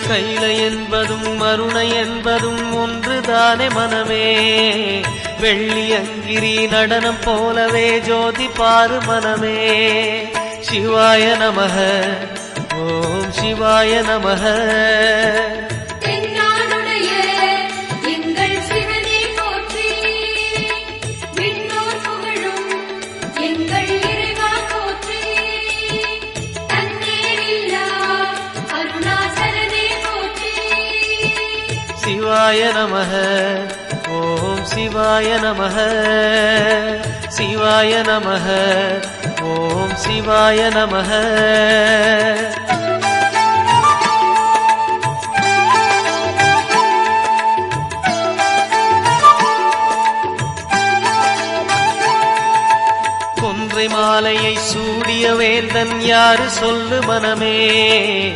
கைலை என்பதும் மருணை என்பதும் ஒன்றுதானே மனமே. வெள்ளி அங்கிரி நடனம் போலவே ஜோதி பாரு மனமே. சிவாய நமக ஓம் சிவாய நமக. சிவாய நமக ஓம் சிவாய நமக. சிவாய நமக ஓம் சிவாய நமக. கொன்றை மாலையை சூடிய வேந்தன் யாரு சொல்லு மனமே.